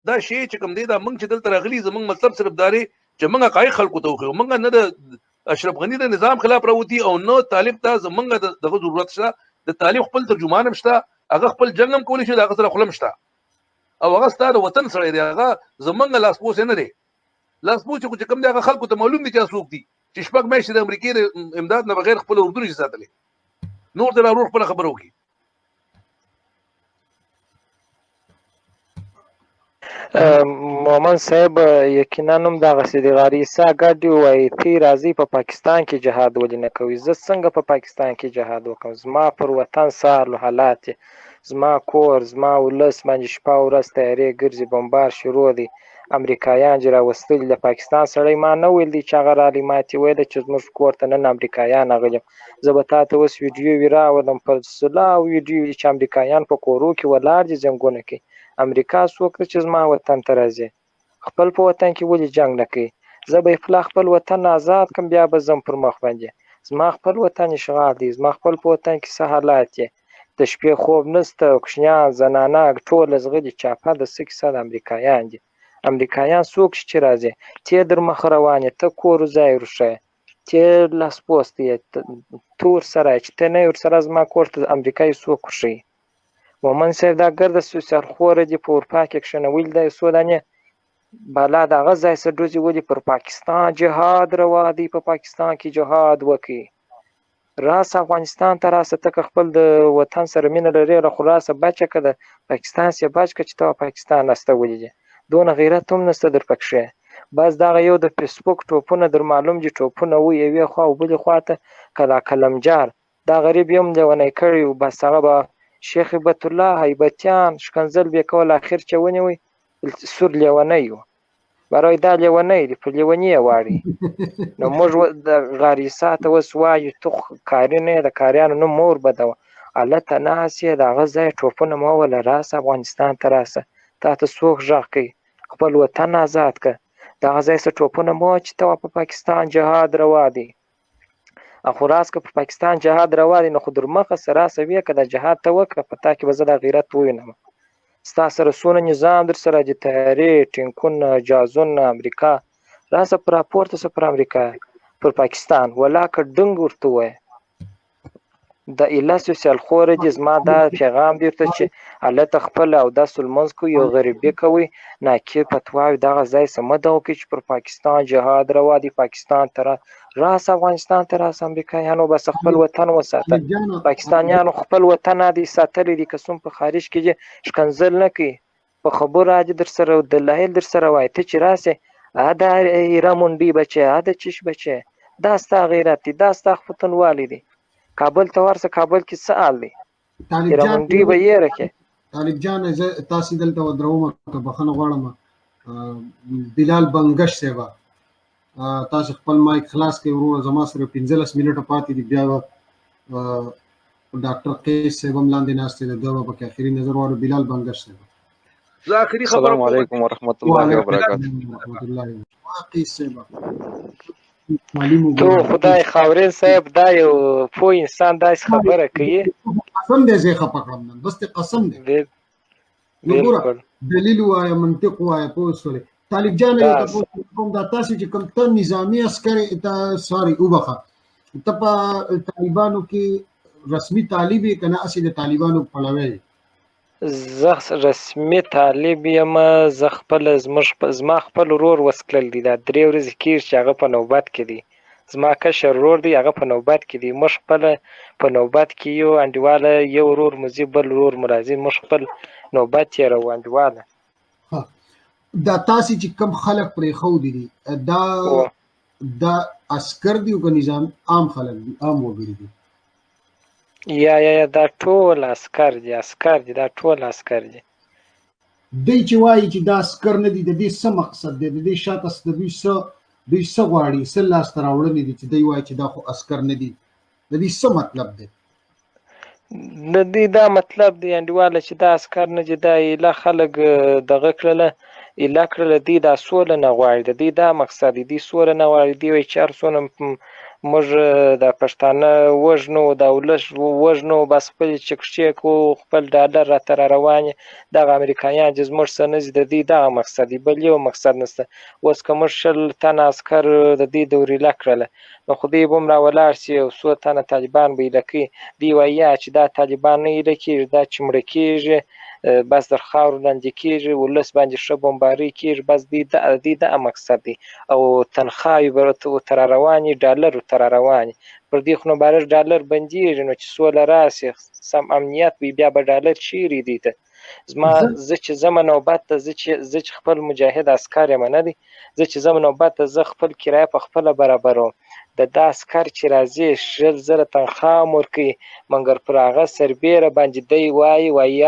دا شی چې کوم دی دا موږ چې دلته راغلي زموږ مطلب صرف داري چې موږ حقایق خلکو ته وخو، موږ نه د اشرف غنی د نظام خلاف راوتی او نو طالب ته زموږ دغه ضرورت شته، د طالب خپل ترجمان هم شته، هغه خپل جنگ هم کولی شي، هغه سره خلم شته او هغه ستاسو وطن سره دی، هغه زموږ لاسپوس نه دی. لاسپوس چې کوم دی هغه خلکو ته معلوم دي چې څوک دي چې شپږ میاشتې د امریکای د امداد نه بغیر خپل اردو نشي ساتلی، نور د راروح خپل خبرو کی. مومن صاحب یقینا هم دغسې د غاریسا ګډې وایي تی راځي په پاکستان کې جهاد ولې نه کوي. زه څنګه په پاکستان کې جهاد وکړم؟ زما پر وطن سهار حالات زما کور زما ولس باندې شپه او ورځ تیارې ګرځي، بمبار شروع دي، امریکایان چې راوستلي د پاکستان سړی ما نه ویل دي چې هغه رالي ماتې ویله چې زموږ کور ته نن امریکایان راغلي. زه به تا ته اوس ویډیو راولم په سلاو ویډیو چې امریکایان په کورو کې ولاړ دي جنګونه کوي. امریکا څوک چې زما وطن ته راځي؟ خپل په وطن کې ولې جنگ نه کوي؟ زه به خپل وطن آزاد کم بیا به زم پر مخ باندې. زما خپل وطن اشغال دی، زما خپل په وطن کې څه حالات دي، د شپې خوب نسته، کوشنیان زنانه ټول زغلي چاپه د سکه صد امریکایان دي. امریکایان څوک چې راځي تی در مخ روانه ته کور ځای ورشه تی لاس پوسټ تور سره چې ته نه ور سره زما کور ته امریکای څوک شي. مومن صاحب دا ګرد سوسر خور دی په اروپا کې کښنویل دی سودانه بالا د غزا سدوزي ودی پر پاکستان جهاد روا دی، په پاکستان کې جهاد وکي. راس افغانستان ته راسه تک خپل د وطن سره مینه لري، را خلاصه بچه کده پاکستان سي بچ کچ ته پاکستان نسته ولې دون غیرت هم نسته در پکشه. بس دا یو د فیسبوک ټوپونه در معلوم دي ټوپونه وي یوه خو بل خواته کلا کلمجار دا غریب یم لونه کړی او بس هغه به شیخ بیت الله هیبتیان شکنزل به کول اخر چونی وي سور لیونه یو برای دا لیونه دی په لیونی واري نو موږ د غریسات وس وایو تو کاری نه د کاریانو نو مور بدو الله تناسي دا غزا ټوپونه مو ولا راس افغانستان تراسه تا ته سوخ ځخ کی خپل وطن آزاد ک دا غزا ټوپونه مو چې ته په پاکستان جهاد روا دي. اخو راس که په پاکستان جهاد روا دي نو خو در مخه سره سوي که د جهاد ته وکړه پتا کې به زه د غیرت وینم. ستاسو رسونه نظام در سره د تیاری ټینکونه جازونه امریکا راسه پر راپورته سره پر امریکا پر پاکستان ولا که ډنګ ورته وای د ایلاسو سل خور دي زما دا پیغام دیرته چې الله تخپل او د سلمنز کو یو غریبی کوي نه کې پتواوی دا غزای سمده او کې پر پاکستان جهاد روا دي پاکستان تر راس افغانستان تر راس امریکایانو بس خپل وطن وساته پاکستانیانو خپل وطن دي ساتلې دي قسم په خارج کې شکنزل نه کوي په خبر راځي در سره د دلایل در سره وای ته چې راسه ادا ایرامونډي بچي ادا چش بچي دا ستا غیرت دي دا ستا وطن والدي کابل ته ورسه کابل کې سوال دی ایرامونډي به یې راکې طالب جان تاسو دلته ودروم که بخنه غواړم بلال بنگش سیوا تاسو خپل مایک خلاص کړئ ورو زما سره 15 منټه پاتې دي بیا ډاکټر قیس سیوا ملاندې ناشته ده دا په اخري نظر وړو بلال بنگش سیوا ذاکری خبر السلام علیکم ورحمت الله وبرکاته ورحمت الله قیس سیوا تو خدای خاورین صاحب دا یو پوه انسان داسې خبره کوي قسم دې زه خپکړم نن بس قسم دې وګوره دلیل وای منطق وای پوسوله طالب جان یو تاسو کوم دا تاسو چې کوم ته نظامی عسکر ته سوري وبخه ته په طالبانو کې رسمي طالبي کنه اصلي د طالبانو پلوي زه رسمي طالب یم زه خپل زما خپل ورور وسکلل دي دا درې ورځې کېږي چې هغه په نوبت کې دي زما کشر ورور دی هغه په نوبت کې دي موږ خپل په نوبت کې یو انډیواله یو ورور مزي بل ورور مرازي موږ خپل نوبت یې رو انډیواله دا تاسو چې کم خلک پرې خو دي دا عسكر دی او نظام عام خلک دي عام وګړي دي یا دا ټول عسكر دي دا ټول عسكر دي دوی چې وایي چې دا عسكر نه دي د دې څه مقصد دی د دې شاته د دوی څه غواړي څه لاس ته راوړنې دي چې دوی وایي چې دا خو عسكر نه دي د دې څه مطلب دی د دې دا مطلب دی انډیواله چې دا عسكر نه دي دا اله خلک دغه کړله دی دا سوله نه غواړي د دې دا مقصد دی سوله نه غواړي دی وایي 400 موږ د پښتانه وژنو د ولس وژنو بس خپل چکشې کو خپل ډالر راته را روان دغه امریکایان چې زموږ څه نه دي د دې دغه مقصد دی بل یو مقصد نشته اوس که موږ 100 تنه عسکر د دې دورې کړله نو خو دوی به هم راولاړ سي او 100 تنه طالبان به ایله کوي دوی وایي چې دا طالبان نه ایله کېږي دا چې مړه کېږي بس در خاورو لاندې کېږي ولس باندې ښه بمباري کېږي بس دوی دغه مقصد دی او تنخواوې به ورته را روانې ډالر ورته را روانې پر دې خو نو بارش ډالر بندېږي نو چې سوله راسي سم امنیت وي بیا به ډالر چیرې دی ته زه چې ځمه نوبت ته زه چې خپل مجاهد عسکر یم نه دی زه چې ځمه نوبت ته زه خپل کرایه په خپله برابروم د دا عسکر چې راځي 100,000 تنخواه هم ورکوي مګر پر هغه سربیره باندې دی وایي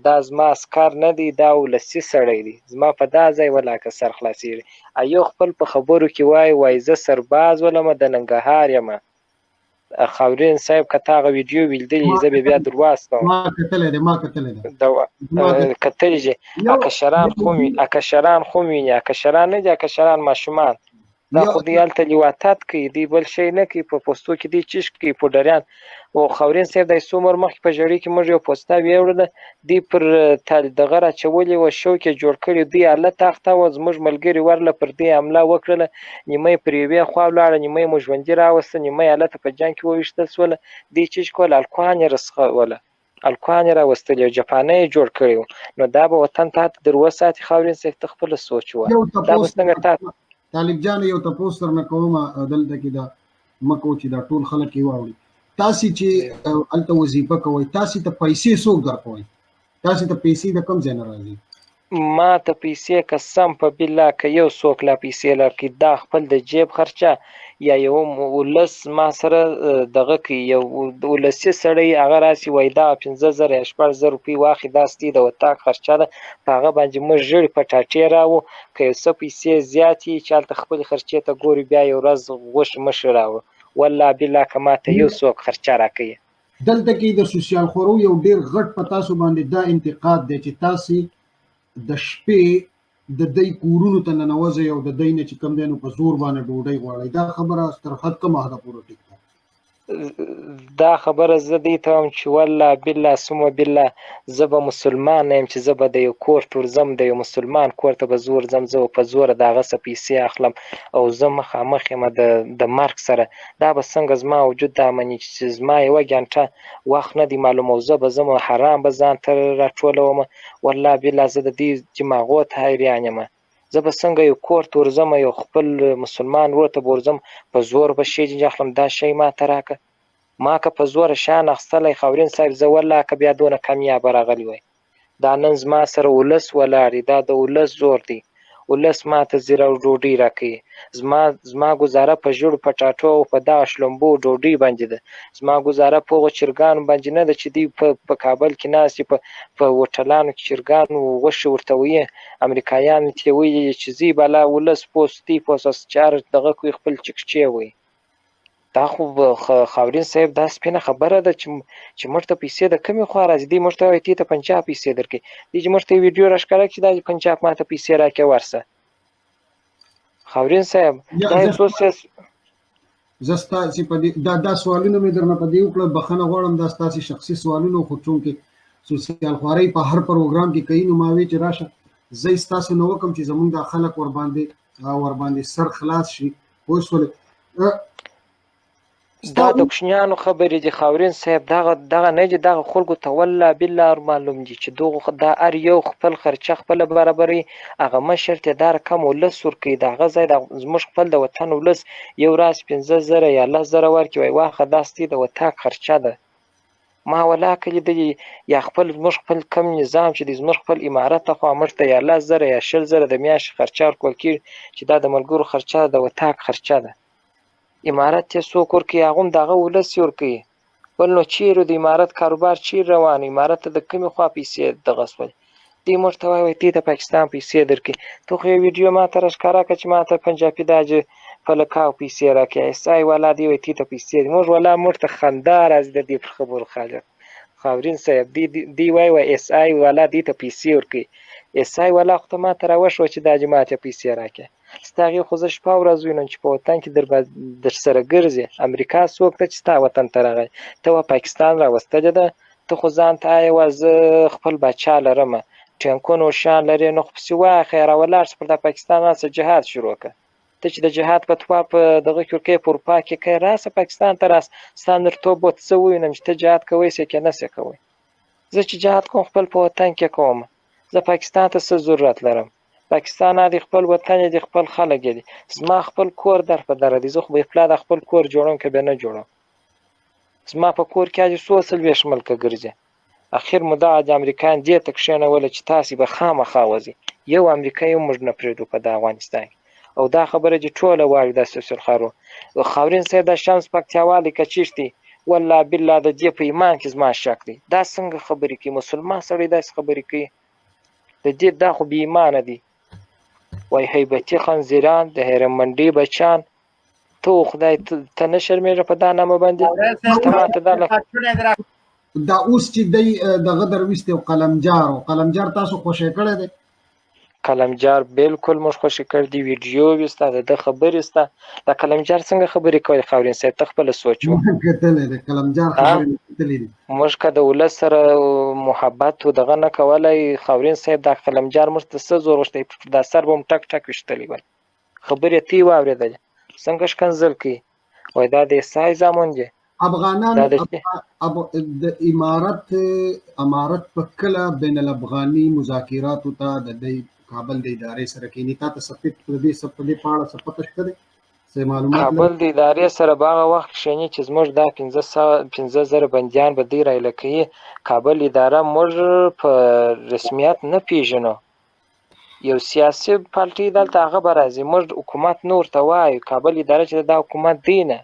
دا زما عسکر نه دی دا ولسي سړی دی زما په دا ځای ولاکه سر خلاصېږي ایو خپل په خبرو کې وایي زه سرباز ولمه د ننګرهار یم خاورین صاحب که تا هغه ویډیو ولیدلې زه به بیا در واستوم ما کتلی دی کتلی چې اکشران خو ویني اکشران نه دي اکشران ماشومان دا خو دی هلته لیواتات کوي دی بل شی نه کوي په پوستو کې دی چیش کوي پوډریان او خاورین صاحب د څو عمر مخکې په ژړۍ کې موږ یو پوسته ویوړله دی پر دغه راچولې وه شو کې جوړ کړي دوی اله تاخته وه زموږ ملګري ورله پر دې حمله وکړله نیمه یې پر یوې خوا ولاړه نیمه یې مو ژوندي راوسته نیمه یې هلته په جنګ کې وویشتل سوله دی چیش کول الکوان یې رسخوله الکوان یې راوستلې او جپانه یې جوړ کړی و نو دا به وطن ته در وساتي خاورین صاحب ته خپله سوچ ووایه دا به څنګه تا طالب جان یو تپوس درنه کومه دلته کې دا مکو چې دا ټول خلک یې واوري تاسې چې هلته وظیفه کوئ تاسې ته پیسې څوک درکوئ تاسې ته پیسې د کوم ځای نه راځي ما ته پیسې قسم په بالله که یو څوک لا پیسې لرکړي دا خپل د جیب خرچه یا یو ولس ما سره دغه کوي یو ولسي سړی هغه راسي وایي دا 15,000 یا 16,000 روپۍ واخلي دا ستې د وطاق خرچه ده په هغه باندې موږ ژړې په ټاټې راوړو که یو څه پیسې زیاتې چې هلته خپلې خرچې ته ګوري بیا یو ورځ غوښې مشې راوړو والله بالله که ما ته یو څوک خرچه راکوي دلته کې د سوسیال خورو یو ډېر غټ په تاسو باندې دا انتقاد دی چې تاسې د شپې د دوی کورونو ته ننوځئ او د دوی نه چې کوم دی نو په زور باندې ډوډۍ غواړئ دا خبره تر حد کومه حده پورې ټیک ده دا خبره زه دې ته وایم چې والله بالله ثم بالله زه به مسلمان نه یم چې زه به د یو کور ټور ځم د یو مسلمان کور ته به زور ځم زه به په زوره د هغه څه پیسې اخلم او زه مخامخ یم د مرګ سره دا به څنګه زما وجود دا مني چې زما یوه ګنټه وخت نه دی معلوم او زه به ځم حرام به ځان ته راټولوم والله بالله زه د دې دماغو ته حیران یم زه به څنګه یو کور ته ورځم یو خپل مسلمان ورور ته به ورځم په زور به شی اخلم دا شی ما ته راکړه ما که په زوره شیان اخیستلی خاورین صاحب زه والله که بیا دونه کامیابه راغلی وای دا نن زما سره ولس ولاړ دی دا د ولس زور دی ولس ما ته زیره ډوډۍ راکوي زما ګزاره په ژړو پټاټو او په دغه شلومبو ډوډۍ باندې ده زما ګزاره په هغو چرګانو باندې نه ده چې دوی په کابل کې ناست دي په هوټلانو کې چرګانو غوښې ورته ویي امریکایانو ته یې ویلي چې ځي بلا ولس پوستي پوسس چې هر دغه کوي خپل چکچې وایي دا خو خاورین صاحب دا سپینه خبره ده چې موږ ته پیسې د کومې خوا راځي دوی موږ ته وایي ته پنجاب پیسې درکړي دوی چې موږ ته ویډیو راښکاره کړي دا پنجاب ما ته پیسې راکړې ورسه خاورین صاحب دا یو څو زه ستاسې په دې دا سوالونه مې درنه په دې وکړل بخښنه غواړم دا ستاسې شخصي سوالونه خو چونکې سوسیال خوارۍ په هر پروګرام کې کوي نو ما وی چې راشه زه یې ستاسې نه وکړم چې زمونږ دا خلک ورباندې سر خلاص شي پوه شولې دا د کوچنیانو خبرې دي خاورین صاحب دغه نه دي دغه خلکو ته والله بالله معلوم دي چې دغه دا هر یو خپل خرچه خپله برابروي هغه مشر ته دا رقم ولس ورکوي د هغه ځای زموږ خپل د وطن ولس یو راز 15,000 یا 10,000 ورکړي وایي واخه دا ستې د وطاق خرچه ده ما ولاکه لیدلي یا زموږ خپل کم نظام چې دی زموږ خپل امارت ته خوا موږ ته یا 10,000 یا 20,000 د میاشتې خرچه ورکول کېږي چې دا د ملګرو خرچه د وطاق خرچه ده امارت ته څوک ورکوي هغه هم د هغه ولس یې ورکوي بل نو چیرې د امارت کاروبار چیرې روان امارت ته د کومې خوا پیسې دغه شول دوی موږ ته وایي ته د پاکستان پیسې درکړي ته خو یو ویډیو ما ته راښکاره کړه چې ما ته پنجابي دا فلکاو پیسې راکړي ایسای والا دی وایي ته پیسې موږ والا موږ ته خندا راځي د دې پر خبرو خاورین صاحب دی وایي ایس آی والا دی ته پیسې ورکوي ایس آی والا خو ته ما ته راوښوه چې دا چې ما ته پیسې راکړي ستا هغې خو زه شپه ورځ وینم چې په وطن کې در سره ګرځي. امریکا څوک ده چې ستا وطن ته راغلی؟ ته وا پاکستان راوستلې ده، ته خو ځان ته وایې وا زه خپل باچا لرمه، ټینکونه او شیان لرې، نو خو پسې واخلې راولاړ شه پر دا پاکستان راسه جهاد شروع کړه. ته چې د جهاد فتوا په دغه کې ورکوې په اروپا کې کوې، راسه پاکستان ته راسه، ستا نرتوب به څه ووینم چې ته جهاد کوی سې که نه سې کوی. زه چې جهاد کوم خپل په وطن کې کوم. زه پاکستان ته څه ضرورت لرم؟ پاکستان دی خپل وطن دی، خپل خلک دی. زما خپل کور در په دره دی، زه خو به پلا د خپل کور جوړوم که به نه جوړوم. زما په کور کې اجي 140 ملکه ګرځي. اخر مدعا د امریکایان دې ته کښېنوله چې تاسې به خامخا وځئ، یو امریکایي موږ نه پرېږدو په دا افغانستان کې. او دا خبره چې ټوله واوري دا سلخارو خاورین صاحب د شمس پکتیاوالي که چیشتي والله بالله د دې په ایمان کې زما شک دی. دا څنګه خبرې کوي؟ مسلمان سړی داسې خبرې کوي؟ د دې دا خو بې ایمانه دي. وای هیبتي خنزیران د هیرمنډي بچان، ته خدای ته نه شرمېږه په دا نامه باندې؟ دا اوس چې دی دغه درویست او قلمجار تاسو خوشی کړی دی؟ قلمجار بالکل موږ خوشی کړی دی، ویډیو وي ستا د ده خبرې ستا. دا قلمجار څنګه خبرې کوي خاورین صاحب؟ ته خپله سوچ وکړه. کتلی دی قلمجار خبرې کتلی دي. موږ که د ولس سره محبت و دغه نه کولی خاورین صاحب، دا قلمجار موږ ته څه زور غوښتی؟ دا سر به م ټک ټک ویشتلی ول. خبرې ته یې واورېدلې څنګه ښکنځل کوي. وایي دا د عیسی زامن دی. افغانان د امارت په کله بین الافغاني مذاکراتو ته د دې کابل د ادارې سره کېني، تا ته څه په دې په اړه څه پته شته دی؟ څه معلومات؟ کابل د ادارې سره به هغه وخت کښېني چې زموږ دا 15,000 بندیان به دی رایله کوي. کابل اداره موږ په رسمیت نه پیژنو. یو سیاسي پارټي دلته هغه به راځي، موږ حکومت نه ورته وایو. کابل اداره چې دا حکومت دی نه،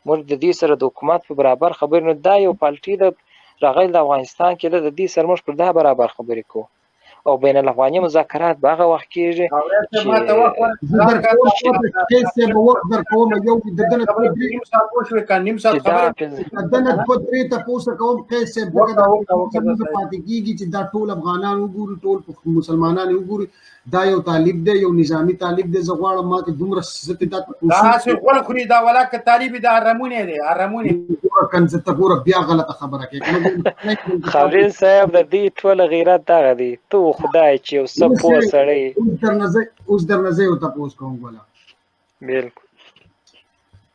موږ د دې سره د حکومت په برابر خبرې نه. دا یو پارټي د راغلی د افغانستان کې ده، د دې سره موږ پر دا برابر خبرې کوو. او بین الافغاني مذاکرات به هغه وخت کېږي چې دا ټول افغانان وګوري، ټول مسلمانان وګوري، دا یو طالب دی، یو نظامی طالب دی. زه غواړم ما کې دومره ستې دا تاسو غول خوري دا ولاکه طالب د ارمونی دی، ارمونی کنځ ته ګوره بیا غلطه خبره کوي. خاورین صاحب د دې ټول غیرت دغه دی. تو خدای چې یو څه پوه سړی اوس درنه زه یو تپوس کوم ګوله بالکل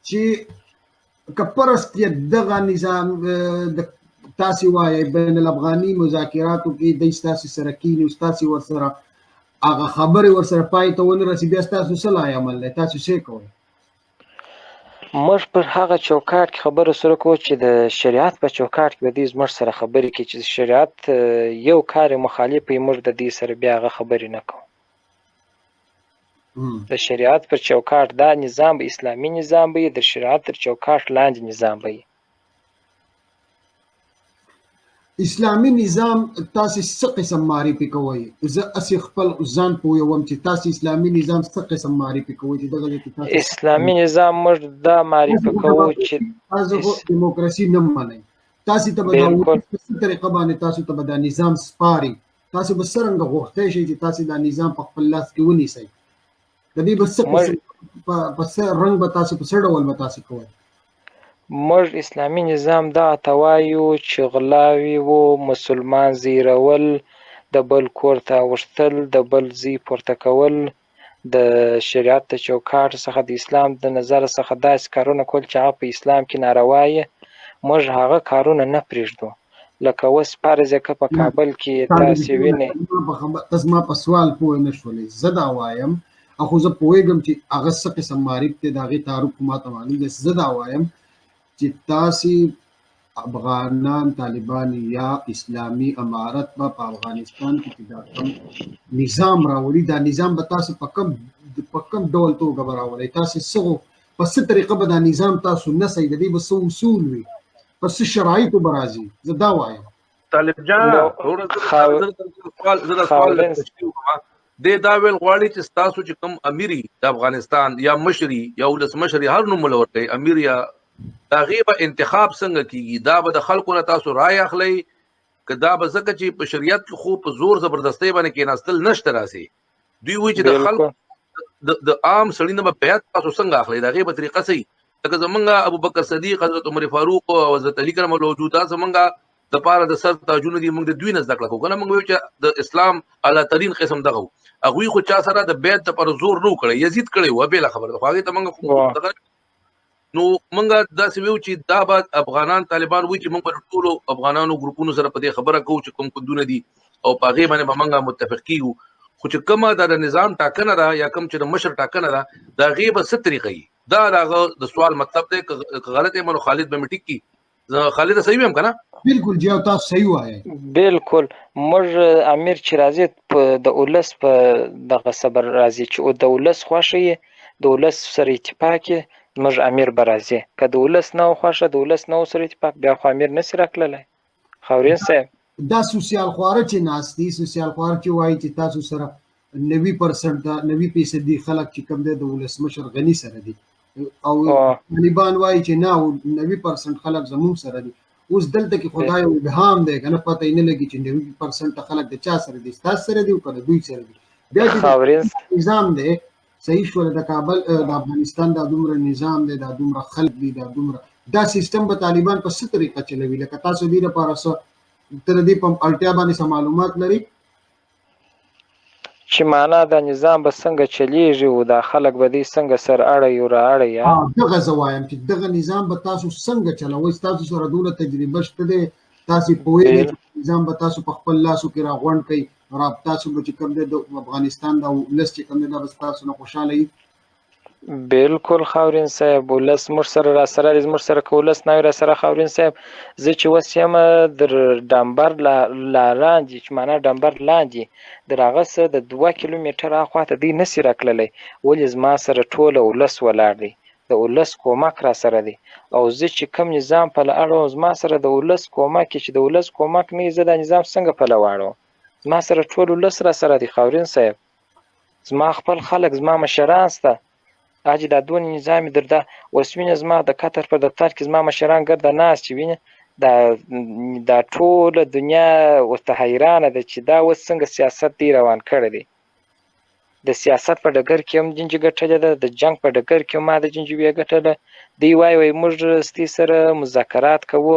چې که پرست یې دغه نظام تاسې وایئ بین الافغاني مذاکراتو کې دی ستاسې سره کیني، ستاسې ورسره هغه خبرې ورسره پای ته ونه رسي، بیا ستاسو څه لای عمل دی؟ تاسو څه کوئ؟ موږ پر هغه چوکاټ کې خبره سره کوو چې د شریعت په چوکاټ کې به دوی زموږ سره خبرې کوي. چې شریعت یو کار مخالف وي، موږ د دې سره بیا هغه خبرې نه کوو. د شریعت پر چوکاټ دا نظام به اسلامي نظام به وي، د شریعت تر چوکاټ لاندې نظام به وي. اسلامي نظام تاسې څه قسم معرفي کوئ؟ زه اسې خپل ځان پوهوم چې تاسې اسلامي نظام څه قسم معرفي کوئ؟ چې دغه اسلامي نظام موږ دا معرفي کوو چې تاسو دیموکراسي نه منئ، تاسې ته به په څه طریقه باندې تاسو ته به دا نظام سپاري؟ تاسو به څرنګه غوښتی شئ چې تاسې دا نظام په خپل لاس کې ونیسئ؟ د دې به څه په څه رنګ به تاسو په څه ډول به تاسې کوئ؟ موږ اسلامي نظام دا ته وایو چې غلاوي و مسلمان زیرول، د بل کور ته اوښتل، د بل زی پورته کول، د شریعت د چوکاټ څخه د اسلام د نظر څخه داسې کارونه کول چې هغه په اسلام کې ناروا یې، موږ هغه کارونه نه پرېږدو. لکه اوس فرض یې که په کابل کې تاسې وینئ. ته زما په سوال پوه نه شولې. زه دا وایم، خو زه پوهېږم چې هغه څه قسم معرف دی، د هغې تعارف ما ته معلوم دی. زه دا وایم چې تاسې افغانان طالبان یا اسلامي امارت به په افغانستان کې چې دا کوم نظام راولي، دا نظام به تاسې په کوم ډول توګه به راولئ؟ تاسې په څه طریقه به دا نظام تاسو نسئ؟ د دې به څه اصول وي؟ په څه شرایطو به راځي؟ زه دا وایم. طالب جان زه دا سوال دی دا ویل غواړي چې ستاسو چې کوم امیري د افغانستان یا مشري یا ولسمشري هر نوم ولورکوي امیر یا د هغې به انتخاب څنګه کیږي؟ دا به د خلکو نه تاسو رای اخلئ که دا به ځکه چې په شریعت کې خو په زور زبردستۍ باندې کېناستل نشته راسي؟ دوی وایي چې د خلکو د عام سړی نه به بیعت تاسو څنګه اخلي د هغې په طریقه صحیح لکه زمونږ ابوبکر صدیق حضرت عمر فاروق او حضرت علي کرم الله وجوه دا زمونږ د پاره د سر تاجونه دي موږ د دوی نه زده کړه کوو کنه موږ وایو چې د اسلام اعلی ترین قسم دغه هغوی خو چا سره د بیعت پر زور نه کړی یزید کړی و بل خبره خو هغه ته موږ نو موږ دا سویو چې دا بعد افغانان طالبان وایي چې موږ په ټولو افغانانو ګروپونو سره په دې خبره کوو چې کوم کودونه دي او په هغه باندې موږ متفق کیو خو چې کومه د نظام ټاکنه ده یا کوم چې د مشر ټاکنه ده دا غیبه ست طریقې دا د سوال مطلب دی که غلط یې منو خالد به مټیک کی خالد صحیح هم کنه بالکل جی تاسو صحیح وایي بالکل موږ امیر چې راځي د اولس په دغه صبر راځي چې د اولس خوښي د اولس سره اتفاق موږ امیر به راځي که د اولس نه خوښه د اولس نه سره اتفاق بیا خو امیر نشي راکړلی خاورین صاحب دا سوسیال خواره چې ناست دي سوسیال خواره چې وایي چې تاسو سره 90% دا 90% خلک چې کوم دی د ولسمشر غني سره دي او طالبان وایي چې نه 90% خلک زموږ سره دي اوس دلته کې خدای او ابهام دی کنه پته یې نه لګي چې 90% خلک د چا سره دي تاسو سره دي او کنه دوی سره دي بیا چې نظام دی صحیح شو د کابل د افغانستان د دومره نظام دی د دومره خلک دي د دومره دا سیستم به طالبان په څه طریقه چلوي لکه تاسو دې لپاره څه تر دې په اړتیا باندې معلومات لري چې معنا د نظام به څنګه چلیږي او د خلک به دې څنګه سر اړی او را اړی یا دغه زوایم چې دغه نظام به تاسو څنګه چلوي تاسو سره دوله تجربه شته دي تاسو پوهیږئ نظام به تاسو په خپل لاسو کې راغونډ کړئ رابطه سو به چې کوم د افغانستان د ولس چې کوم د تاسو نه خوشاله وي بالکل خاورین صاحب ولس مر سره را سره زمر سره کولس نه را سره خاورین صاحب زه چې وسیم در ډمبر لاندې چې معنا ډمبر لاندې درغه سره د 2 کیلومتر اخواته دی نسی راکللی ولې زما سره ټوله ولس ولاړ دی د ولس کومک را سره دی او زه چې کوم نظام په لاره زما سره د ولس کومک چې د ولس کومک نه زه د نظام څنګه په لواړو زما سره ټول ولس را سره دی خاورین صاحب زما خپل خلک زما مشران سته اجي دا دون نظام درده وسوینه زما د کتر په دفتر کې زما مشران ګرځي ناس چې ویني دا ټول دنیا ورته حیرانه ده چې دا اوس څنګه سیاست دی روان کړی دی د سیاست په ډګر کې هم جنجي ګټلې ده د جنگ په ډګر کې هم د جنجي وی ګټله دی وای موږ ستې سره مذاکرات کوو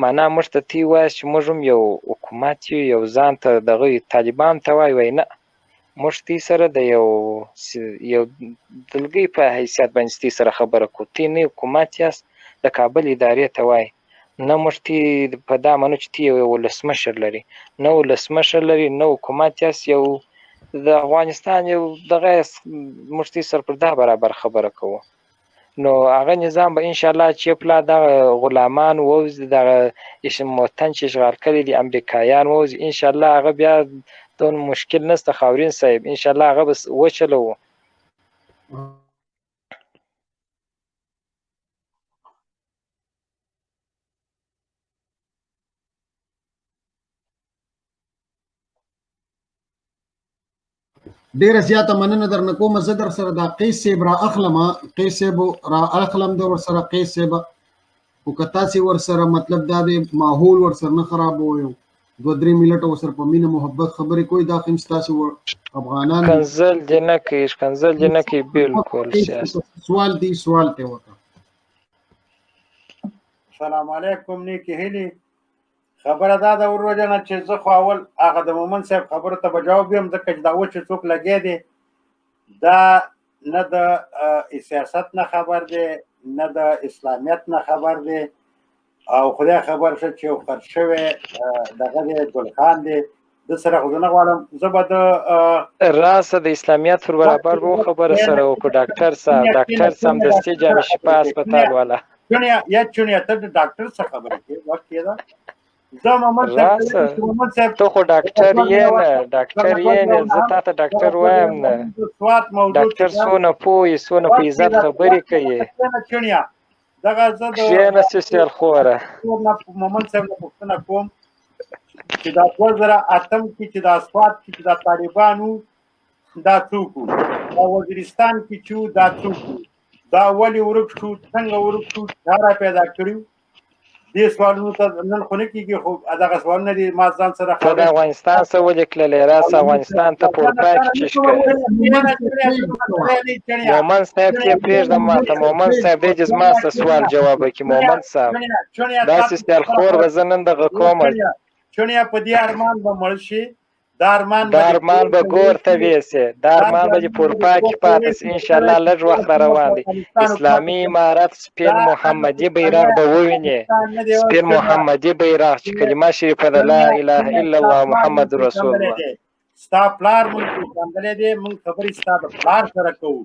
معنا موږ ته تی وای چې موږ یو حکومت یو ځان ته دغه طالبان ته وای نه موږ تی سره د یو دلګي په حیثیت باندې تی سره خبره کو تی نه حکومت یاست د کابل ادارې ته وای نه موږ تی په دا منو چې تی یو ولسمشر لري نه ولسمشر لري نه حکومت یاست یو د افغانستان یو دغه موږ تی سره پر دا برابر خبره کوو نو هغه نظام به ان شاء الله چې پلا د غلامان او د اسم وطن چې اشغال کړي دي امریکایان او ان شاء الله هغه بیا دون مشکل نسته خاورین صاحب ان شاء الله هغه بس وچلو ډیره زیاته مننه درنه کوم زه در سره د قیس صاحب را اخلم قیس صاحب را اخلم د ور سره قیس صاحب او کتا سي ور سره مطلب دا د ماحول ور سره نه خراب وو 2-3 منټه ور سره په مینه محبت خبرې کوي دا خمستا سي افغانان کنزل جنکی بالکل سیاست سوال ته وکړه السلام علیکم نیکی هلی خبره دا د وروجنه چې زه خو اول هغه د مومن صاحب خبره ته جواب یم ځکه چې دا و چې څوک لګی دی دا نه د سیاست نه خبر دی نه د اسلامیت نه خبر دی او خدای خبر شه چې یو خرڅ شوی دغه دی ګل خان دی د سره خو نه غواړم زه به د راسه د اسلامیت پر برابر وو خبره سره وکړو ډاکټر سم د سي جامع شفا هسپتال والا چونیا ته د ډاکټر څخه خبره کوي وخت کېده زه محمد صاحب ته خو ډاکټر یې نه زه تا ته ډاکټر وایم نه ډاکټر سونه پوي سونه په عزت خبرې کوي چونیا دغه زه د شینه سوسیال خوره محمد صاحب نه پوښتنه کوم چې دا 2008 کې چې د اسوات کې د طالبانو دا څوک دا وزیرستان کې چې دا څوک دا ولی ورک شو څنګه ورک شو دا پیدا کړیو دې سوالونو ته نن خو نه کېږي، خو دغه سوالونه دي ما ځان سره ته د افغانستان څه ولې راسه افغانستان ته په اروپا کې چیش کوي. مومن صاحب کې پرېږده ماته، مومن صاحب دی چې زما څه سوال جواب وکړي. مومن صاحب داسې سیالخور به زه نن دغه کوم چونیا په دې ارمان به مړ شي، دا ارمان به ګور ته ویسي، دا ارمان به چې په اروپا کې پاتې سي. انشاءالله لږ وخت را روان دی. اسلامي امارت سپین محمدي بیرغ به وویني، سپین محمدي بیرغ چې کلمه شریفه ده لا اله الا الله محمد رسول الله. ستا پلار مونږ پېژندلی دی، مونږ خبرې ستا د پلار سره کوو،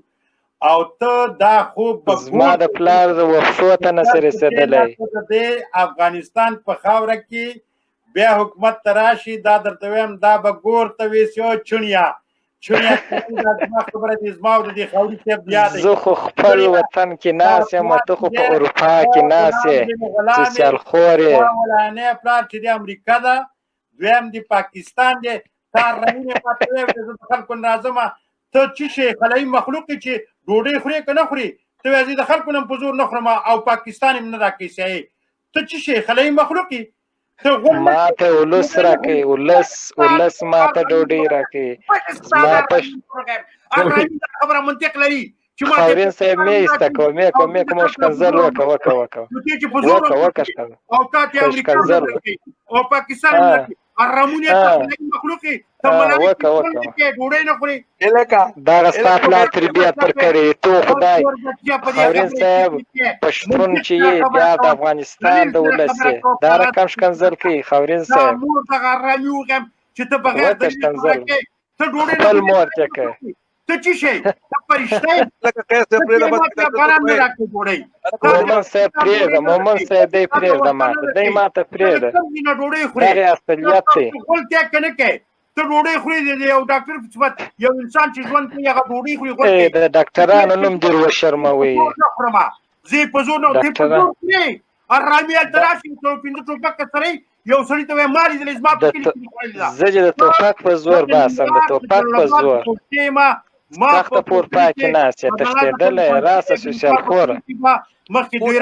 او ته دا خوب زما د پلار وښو ته نسې رسېدلی. د افغانستان په خاوره کې بیا حکومت ته راشي، دا درته وایم دا به ګور ته ویسي. او چونیا زما خبره دې زما او د دې خاوري صاحب بیا دی. زه خو خپل وطن کې ناست یم، ته خو په اروپا کې ناست یې چې سیالخور یې. ولانې پلار چې د امریکا ده، دویم د پاکستان دی. تا رنګې ماته ویې زه د خلکو نه راځم، ته څه شی خلایي مخلوق یې چې ډوډۍ خورې که نه خورې؟ ته وایې زه د خلکو نه په زور نه خورم او پاکستان یې نه راکوي سیایي. ته څه شی خلایي مخلوق یې؟ ما ته ولس راکوي، ولس ما ته ډوډۍ راکوي. زما په خبره منطق لري. خاورین صاحب مې ایسته کوه، مې کوم ښکنځل وکړه ښکنځل او پاکستان دغه ستا پلار تربیت ورکړې تو خدای. خاورین صاحب پښتون چې یې بیا د افغانستان د ولس یې دا رقم ښکنځل کوي. خاورین صاحب وکړه ښکنځل خپل مور ته کوي. ته څه شی ته فرشته یې؟ مومن صاحب پرېږده، مومن صاحب دی پرېږده ماته، دی ماته پرېږده، دغې اصلیت دی. ته ډوډۍ خورې یو ډاکټر په صفت یو انسان چې ژوند کوي هغه ډوډۍ خوري. د ډاکټرانو نوم دې وشرموئ. زه په زور نه ارامي هلته راشي پنځه ټوپکه سره یو سړي ته وایي ما لیدلې زما په کلي کې زه چې د ټوپک په زور باسم، د ټوپک په زور سخته په اروپا کې ناست یې تښتېدلی راسه سوسیالخوره. مخکې دوی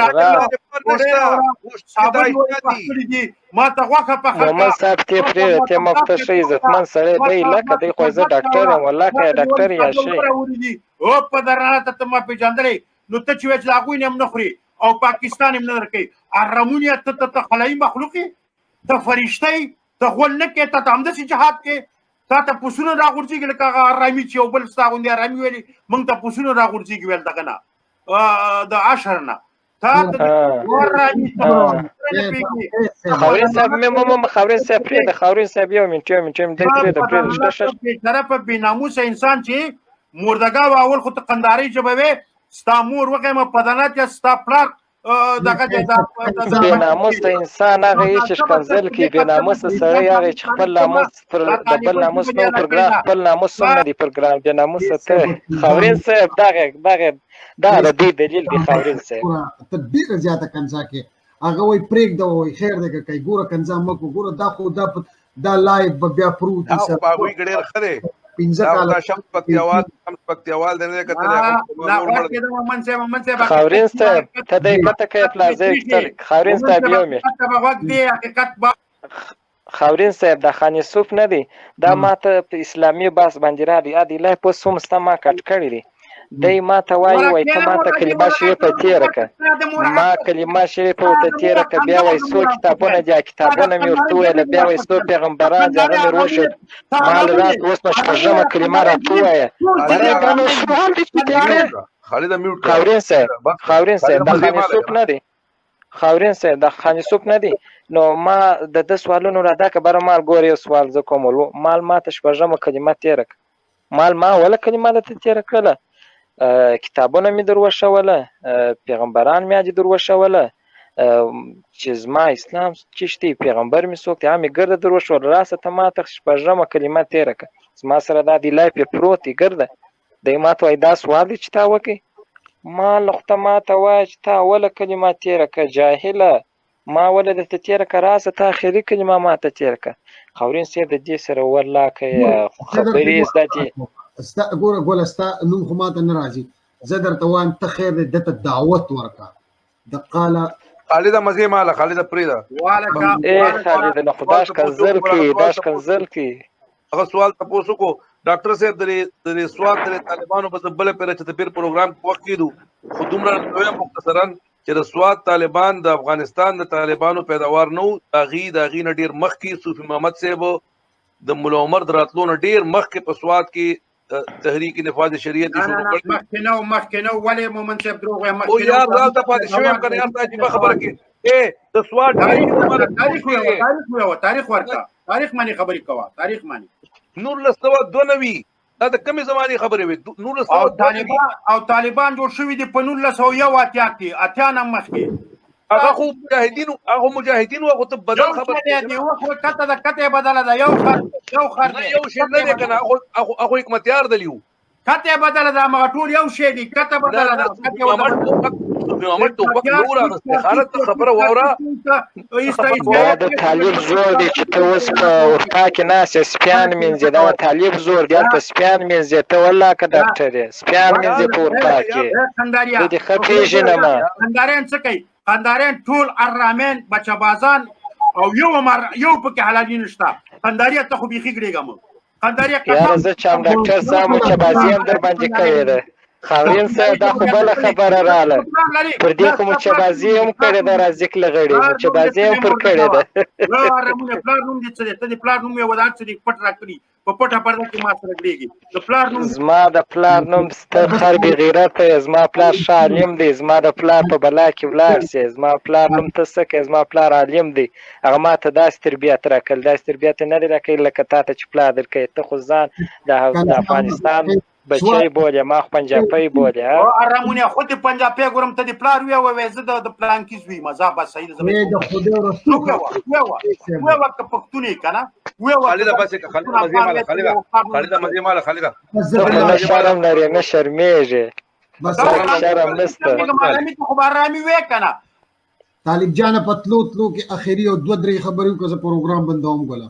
ماته غوښه پخه مومن صاحب ته یې پرېږده، ته یې مفته ښه عزتمند سړی دی لکه دی خو زه ډاکټر یم والله که یې ډاکټر یا شی او په درانه ته ما پېژندلی نو ته چې وایې چې د هغوی نه هم نه خوري او پاکستان هم نه درکوي. ارمونیه ته خلایي مخلوق یې، ته فرشته یې، ته غول نه کوې، ته همداسې جهاد کوې، تا ته پسونه راغورځېږي لکه هغه ارامي چې یو بل ستا غوندې ارامي ویلي موږ ته پسونه راغورځېږي ویل دغه نه د عشر نه خاورین صاحب خاورین صاحب پرېږده، خاورین صاحب یو منټ دی پرېږده بېچاره په بېناموسه انسان چې مردګا و اول خو ته قندارۍ ژبه وې ستا مور وغیم په دنت یا ستا پلار بېناموسه انسان هغه یې چې ښکنځل کوي، بېناموسه سړی هغه چې خپل ناموس د بل ناموس نه و پر ګران، خپل ناموس هم نه دی پر ګران. بېناموسه ته خاورین صاحب دغه دا د دې دلیل دی. خاورین صاحب ته ډېره زیاته کنځا کوې، هغه وایي پرېږده وایي خیر دی که کوي. ګوره کنځا مه کوه، ګوره دا خو دا لایف به بیا پروت وي. خاورین صاحب ته دی پته کوې پلازۍ خاورین صاحب یو مې خاورین صاحب دا خان یوسف نه دی، دا ما ته په اسلامي بحث باندې راغلی ادیلای پوس هم ستا ما کټ کړی دی. دی ما ته وایي ته ما ته کلمه شریفه تېره کړه، ما کلمه شریفه ورته تېره کړه، بیا وایي څو کتابونه دي، کتابونه مې ورته وویله، بیا وایي څو پیغمبران دي هغه مې وښود، ما له راست اوس نو شپږمه کلمه راته ووایه. برایګانو سوال دی چې دی کوې. خاورین صاحب دا خان یوسف نه دی، خاورین صاحب دا خان یوسف نه دی. نو ما د ده سوالونو را دا که بره مال ګورې یو سوال زه کوم مال ما ته شپږمه کلمه تېره کړه، مال ما اوله کلمه درته تېره کړله، کتابونه مې در وښوله، پیغمبران مې دې در وښوله چې زما اسلام چیش دی، پیغمبر مې څوک دی، هغه مې ګرده در وښوله. راسه ته ما ته شپږمه کلمه تېره کړه، زما سره دا دی لایف یې پروت دی ګرده. دی ما ته وایي دا سوال دی چې تا وکړې، ما له خو ته ما ته وایه چې تا اوله کلمه تېره کړه جاهله، ما اوله درته تېره کړه، راسه ته اخري کلمه ما ته تېره کړه. خاورین صاحب د دې سره والله که خبرې زده دي ګوره ګوله ستا نوم خو ماته نه راځي، زه درته وایم ته خیر دی ده ته دعوت ورکړه د قاله خالده مزه ماله خالده پریدا خالد نو خداش کنزل کی داش کنزل کی هغه سوال تاسو کو ډاکټر صاحب د سوال د طالبانو په بل پر چې پیر پروګرام وخت کیدو خودمره نوې مختصرا چې د سواد طالبان د افغانستان د طالبانو پیداوار نو داغي نه ډیر مخ کی صوفي محمد صاحب د مولا عمر دراتلو نه ډیر مخ کې په سواد کې تحریک نفاذ شریعت شروع کړ مخکنو ولې مومن صاحب دروغ او یار راځه ته پاتې شوم کنه یار ته خبره کې د سواد تاریخ ورکا تاریخ معنی خبرې کوه تاریخ معنی نور لستوا 92 دا د کمی زماني خبرې وي نور لستوا طالبان جوړ شوی دي په 1981 کې اتیا نم مخکې هغه خو مجاهدین هغه ته بدل خبره دی او خو کته بدل ده یو خر یو شی نه دی کنه هغه حکمتیار دلیو کته بدل ده ما ټول یو شی دی کته بدل ده محمد تو وخت نور استخارت خبره وره دا طالب زور دی چې ته اوس په اورپا کې ناس سپیان منځ دا طالب زور دی ته سپیان منځ ته والله که ډاکټر سپیان منځ په اورپا کې دې خپې جنما خندارین څه کوي خندارین ټول ارامین بچبازان او یو پکې حلالي نشته خنداري ته خو بيخي ګړېګم خنداري یاره زه چې هم ډاکټر صاحب مچبازي هم در باندې کوي ده خاورین صاحب دا خو بله خبره راله پر دې خو مچبازي هم کړې ده راځي کله غړي مچبازي هم پر کړې ده پلار نوم دې څه دی ته د پلار نوم یې ودان څه دی پټ راکړي په پټه پرده کې ما سره ګړېږي د پلار نوم زما د پلار نوم ستر خر بې غیرته زما پلار ښه عالم دی زما د پلار په بلا کې ولاړ سي زما پلار نوم ته څه کوې زما پلار عالم دی هغه ما ته داسې تربیت راکړل داسې تربیت یې نه دی راکړی لکه تا ته چې پلار درکوي ته خو ځان د افغانستان بچی بولې ما خو پنجابی بولې ارامونه خو دې پنجابی ګورم ته د پلار وې زه د پلان کې زوی مزه بس صحیح ده د خوده ورستو وې وخت پښتوني کنه خالده بس خالده مزه ماله خالده شرم لري نه شرمېږي بس شرم نشته خو بارامي وې کنه طالب جان پتلو کې اخیری او 2-3 خبرو کو پروګرام بندوم غلا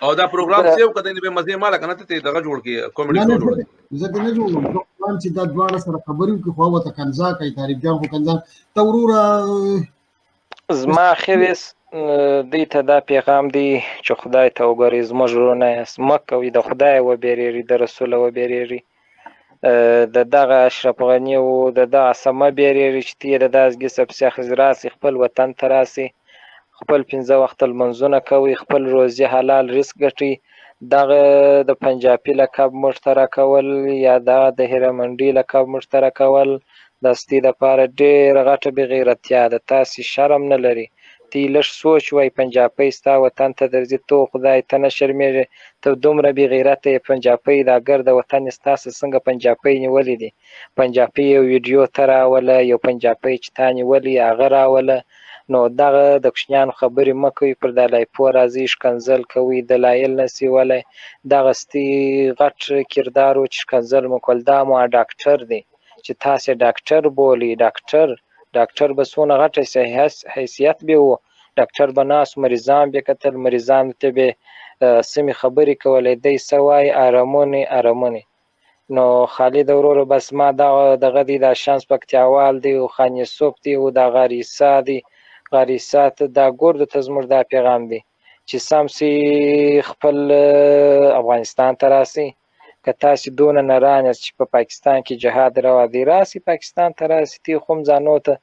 او دا پروګرام سیو کده نه به مزه ماله کنه ته دغه جوړ کی کامیډي جوړ زه نه جوړوم چې دا دواړه سره خبرو کې خو وته کنزا کوي طالب جان خو کنزا تورورا زما خیرس دې ته دا پیغام دی چې خدای ته وګورئ زموږ ورونه یاست مه کوئ د خدای وبېرېږئ د رسوله وبېرېږئ د دغه اشرف غني او د دغه څه مه بېرېږئ چې ته یې د داسې ګیسه پسې اخذ راسئ خپل وطن ته راسئ خپل 15 وخته لمونځونه کوئ خپل روزي حلال رزق ګټئ دغه د پنجابي لقب موږ ته راکول یا دغه د هیرمنډي لقب موږ ته راکول دا ستې دپاره ډېره غټه بې غیرتیا ده تاسې شرم نه لري ته لږ سوچ وای پنجابی ستا وطن ته درځي تو خدای ته نه شرمېږې ته دومره بې غیرته یې پنجابی دا ګرد وطن یې ستاسې څنګه پنجابی نیولی دي پنجابي یو ویډیو ته راوله یو پنجابی چې تا نیولی هغه راوله نو دغه د کوچنیانو خبرې مه کوئ پر دا لایپو راځئ ښکنځل کوئ دلایل نسي ولی دغسې غټ کردار و چې ښکنځل مو کول دا مو ډاکټر دی چې تاسې ډاکټر بولئ ډاکټر به څونه غټ حیثیت به و ډاکټر به ناست مریضان به کتل مریضانو ته به سمې خبرې کولې دی څه وایي ارامونې نو خالد وروره بس ما دغه دی دا شانس پکتیاوال دی او خان یوسف دی او دا غاریسا دی غاریسات دا ګوردو ته زموږ دا پیغام دی چې سمسي خپل افغانستان ته راسئ که تاسې دونه نران یاست چې په پاکستان کې جهاد روا دی راسئ پاکستان ته راسئ تی خو هم ځانو ته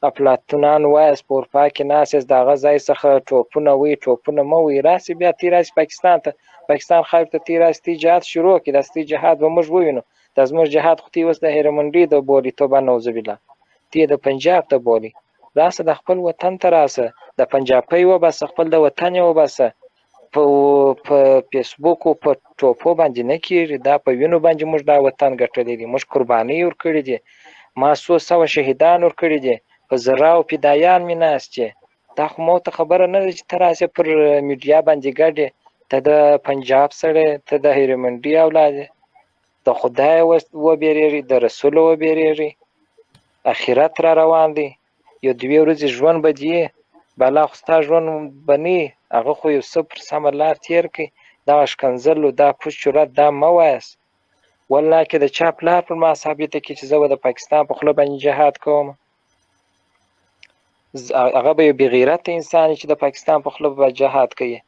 افلاطونان وایاست په اروپا کې ناست یاست د هغه ځای څخه ټوپونه وی ټوپونه مه وی راسئ بیا تی راسئ پاکستان ته پاکستان خاورې ته تی راسئ تی جهاد شروع کړي دا تی جهاد به موږ ووینو دا زموږ جهاد خو تی اوس د هیرمنډي د بولي توبه نعوذ بالله تی د پنجاب ته بولي راسه د خپل وطن ته راسه د پنجابۍ وباسه خپل د وطن یې وباسه په فیسبوک او په ټوپو باندې نه کېږي دا په وینو باندې موږ دا وطن ګټلی دی موږ قربانۍ ورکړي دي ما 100 شهیدان ورکړي دي په زراو فدایان مې ناست دي دا خو ما ته خبره نه ده چې ته راسې پر میډیا باندې ګډې ته د پنجاب سړی ته د هیرمنډي اولاد د خدای وبېرېږي د رسول وبېرېږي اخرت را روان دی یو 2 ورځې ژوند به دي بالا خو ستا ژوند به نه هغه خو یو څه پر سمه لار تېر کړي دغه ښکنځل و دا پوچ جرات دا مه وایاست والله که د چا پلار پر ما ثابته کړي چې زه به د پاکستان په خوله باندې جهاد کوم هغه به یو بې غیرته انسان چې د پاکستان په خوله به جهاد کوي.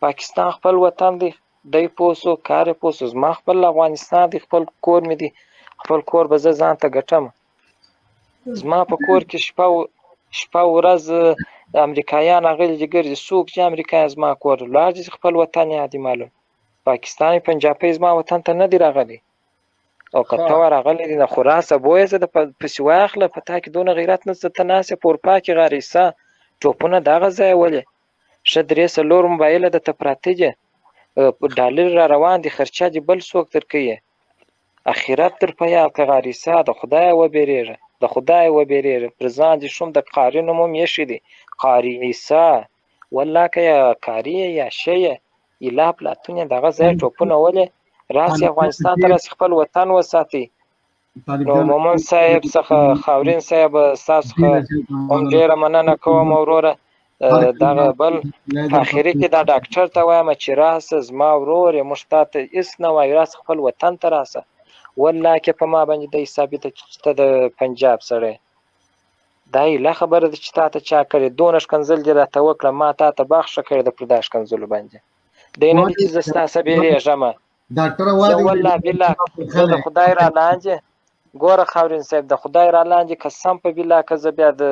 پاکستان خپل وطن دی، دی پوه سو، کار یې پوه سو. زما خپل افغانستان دی، خپل کور مې دی، خپل کور به زه ځان ته ګټم. زما په کور کې شپه ورځ امریکایان راغلي دي ګرځي. څوک چې امریکایان زما کور ولاړ دي، خپل وطن یې عادي معلوم. پاکستان پنجابی زما وطن ته نه دی راغلی، او که ته ورغلی دی، خو راسه بویه زه د پسې واخله، په تا کې دونه غیرت نشته، ته ناست یې په اروپا کې غاریسه ټوپونه دغه ځای ولې ښه 3-4 موبایله درته پراته دي، ډالر را روان دي، خرچه دي بل څوک درکوي. اخرت در په یاد که غاریسه، د خدایه وبېرېږه، د خدایه وبېرېږه. پر ځان دې شوم، د قاري نوم هم ایښی دی، قاري عیسی. والله که یا قاري یې یا شی یې اله پلاتون یې دغه ځای ټوپونه ولې راسي افغانستان ته راسي، خپل وطن وساتئ. نو مومن صاحب څخه، خاورین صاحب ستاسو څخه هم ډېره مننه کوم وروره. دغه بل په اخري کې دا ډاکټر ته وایم چې راسه زما ورور یې، موږ تا ته هېڅ نه وایو، راسه خپل وطن ته راسه. والله کې په ما باندې د ثابته چې ته د پنجاب سړی، دا ایله خبره ده چې تا ته چا کړې. دونه ښکنځل دې راته وکړه، ما تا ته بخښه کړې ده پر دا ښکنځلو باندې. دی نه دي چې زه ستا څه بېرېږم. زه والله بالله زه د خدای را لاندې، ګوره خاورین صاحب، د خدای را لاندې قسم په بالله که زه بیا د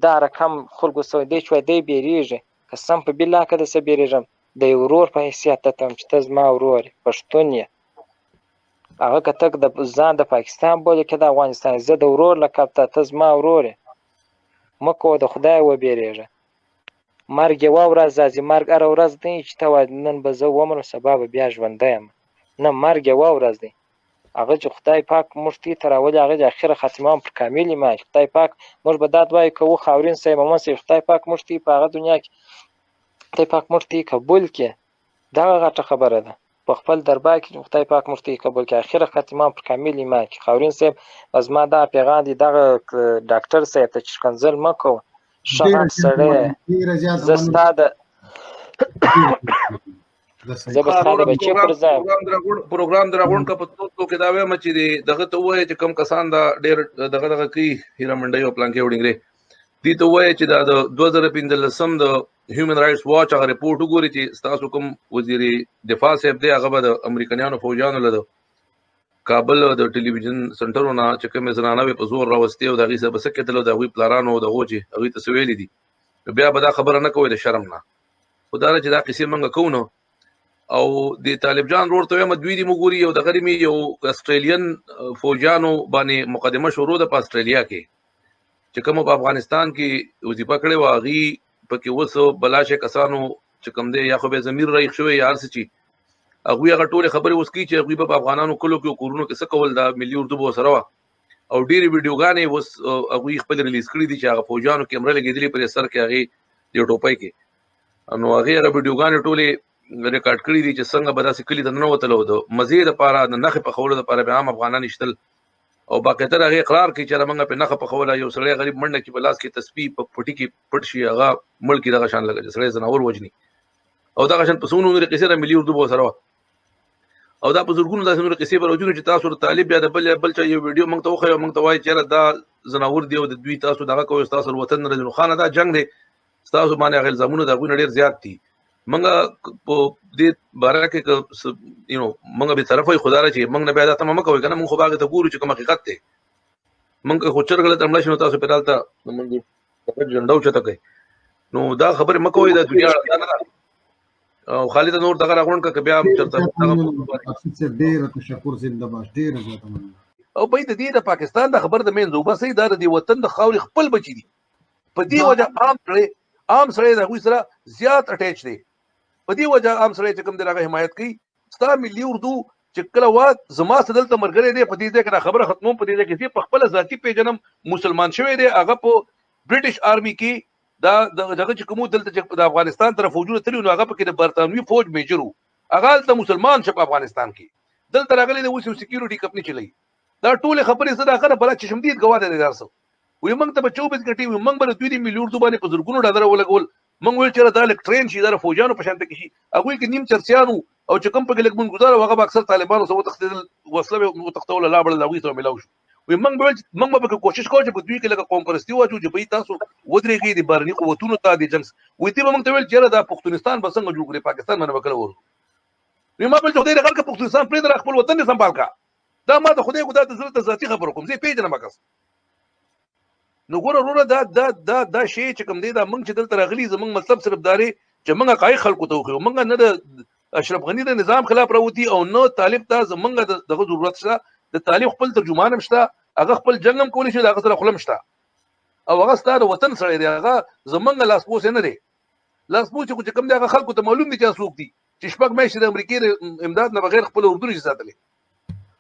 دا رقم خلکو سوی دی چې وایي دی بېرېږي، قسم په بالله که د څه بېرېږم، د یو ورور په حیثیت ته یم چې ته زما ورور یې، پښتون یې. هغه که ته د ځان د پاکستان بولې که د افغانستان، زه د ورور لقب ته زما ورور یې. مه کوه، د خدایه وبېرېږه. مرګ یوه ورځ راځي، مرګ هره ورځ دی چې ته وایې نن به زه ومرم، سبا به بیا ژوندی یم. نه، مرګ یوه ورځ دی. هغه چې خدای پاک موږ دې ته راولي، هغه د اخره خاتمه هم پر کامل ایمان. خدای پاک موږ به دا دعا کوو، خاورین صاحب، مومن صاحب، خدای پاک موږ دې په هغه دنیا کې، خدای پاک موږ دې قبول کړي. دغه غټه خبره ده، په خپل دربار کې خدای پاک موږ دې قبول کړي، اخره خاتمه هم پر کامل ایمان کې. خاورین صاحب، زما دا پیغام دی دغه ډاکټر صاحب ته چې ښکنځل مه کوه، ښه غټ سړی یې. زه ستا د زه به ستا د بچې پر ځای پروګرام در غونډ کا په توګه کې دا وایم چې دغه ته وایي چې کم کسان دا ډېر دغه کوي، هیره منډۍ او پلانکې وډینګرې دي ته وایي چې دا د 2015 د هیومن رائټس واچ هغه ریپورټ وګوري چې ستاسو کوم وزیر دفاع صاحب دی، هغه به د امریکایانو فوجانو له کابل د ټلویزیون سنټرونه چې کومې زنانه په زور راوستي او د هغې څه به څه کېدل، د هغوی پلارانو او د هغو چې هغوی ته څه ویلي دي، بیا به دا خبره نه کوئ د شرم نه. خو دا چې دا قصې موږ کوو نو، او د طالب جان ورته وایم دوی دې موږ ګوري، یو دغه مې یو اسټریلین فوجانو باندې مقدمه شروع ده په اسټرالیا کې چې کوم په افغانستان کې وظیفه کړې وه، هغې پکې اوس بلاشه کسانو چې کوم دی، یا خو به ضمیر رایق شوی یا هر څه چې هغوی هغه ټولې خبرې اوس کوي چې هغوی به په افغانانو کلو کې او کورونو کې څه کول، دا ملي اردو به ورسره وه. او ډېرې ویډیوګانې اوس هغوی خپل ریلیز کړي دي چې هغه فوجانو کیمره لګېدلې پر سر کې هغې د ټوپۍ کې، نو هغې هغه ویډیوګانې ټولې ریکارډ کړي دي چې څنګه به داسې کلي ته ننوتل او د مزې دپاره د نښې پخولو دپاره به عام افغانان ایشتل، او باقاعده هغې اقرار کوي چې موږ پرې نښه پخوله. یو سړی غریب منډه کې په لاس کې تسبیح په پټي کې پټ شي، هغه مړ کړي دغه شان لکه چې سړی ځناور وژني، او دغه شان په څو نورې قصې د ملي اردو به ورسره وه. او دا په زرګونو داسې نورې قصې به راوځي چې تاسو د طالب یا د بل چا یو ویډیو موږ ته وښیي او موږ ته وایي چې یاره دا ځناور دی او د دوی تاسو دغه کوئ، ستاسو وطن نه راځي. نو خانه دا جنګ دی، ستاسو باندې هغه الزامونه د هغوی نه ډېر زیات دي. موږ په دې باره کې موږ بې طرفه یو، خو دا چې موږ نه بیا دا تمه مه کوئ که نه، موږ خو به هغې ته ګورو چې کوم حقیقت دی. موږ که خو چرګله ته مړه شي نو تاسو پرې هلته زموږ جنډه اوچته کوئ، نو دا خبرې مه کوئ، دا دنیا دا نه ده. او خالد نور دغه راغونډ که بیا چېرته ډېره تشکر زنده‌باد، ډېره زیاته مننه. او بهی د دې د پاکستان د خبر د منځ وباسئ، دا د دې وطن د خاورې خپل بچي دي. په دې وجه عام سړی د هغوی سره زیات اټیچ دی، په دې وجه عام سړی چې کوم دی هغه حمایت کوي. ستا ملي اردو چې کله وخت زما څه دلته ملګری دی، په دې ځای کې دا خبره ختموم، په دې ځای کې زه په خپله ذاتي پیژنم، مسلمان شوی دی، هغه په برټش آرمي کې دا دغه چې کوم دلته چې د افغانستان طرف فوجونه تللي نو هغه پکې د برطانوي فوج میجر و، هغه هلته مسلمان شه په افغانستان کې، دلته راغلی دی اوس یو سکیورټي کمپني چلوي. دا ټولې خبرې زه د هغه نه بله چشمدید ګواه دی هر څه وایي. موږ ته به 24 غنټې وي، موږ به د دوی د ملي اردو باندې په زرګونو ډالره ولګول. موږ ویل چې دا لږ ټرین شي، دا د فوجانو په شان ته کې شي، هغوی کې نیم چرسیان وو او چې کوم پکې لږ بونګزار و هغه به اکثر طالبانو څه وتښتېدل، وسله به وتښتوله، لا بړل هغوی ته میلاو شو. وي موږ به کوشش کوو چې په دوی کې لکه قوم پرستی واچو چې به تاسو ودرېږئ د بهرني قوتونو ته د جنګ وي تی به موږ ته ویل چې دا پښتونستان به څنګه جوړ کړي پاکستان باندې وکړو وي ما بل ته خدای دې پښتونستان پرې در خپل وطن سمبال کا دا ما ته خدای خدا ته ضرورت ذاتی خبر کوم زه پیژنم مکس نو ګوره وروره دا شی چې کوم دی دا موږ چې دلته راغلي زموږ مطلب صرف دا دی چې موږ حقایق خلکو ته وښیو موږ نه د اشرف غني د نظام خلاف راوتی او نو طالب ته زموږ دغه ضرورت شته د طالب خپل ترجمان هم شته هغه خپل جنګ هم کولی شي د هغه سره خوله هم شته او هغه ستا د وطن سړی دی هغه زموږ لاسپوڅی نه دی لاسپوڅي خو چې کوم دی هغه خلکو ته معلوم دي چې څوک دي چې شپږ میاشتې د امریکې د امداد نه بغیر خپل اردو نشي ساتلی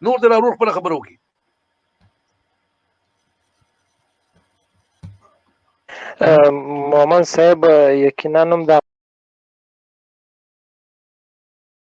نور د راروغ خپله خبره وکړي مومن صاحب یقینا هم دا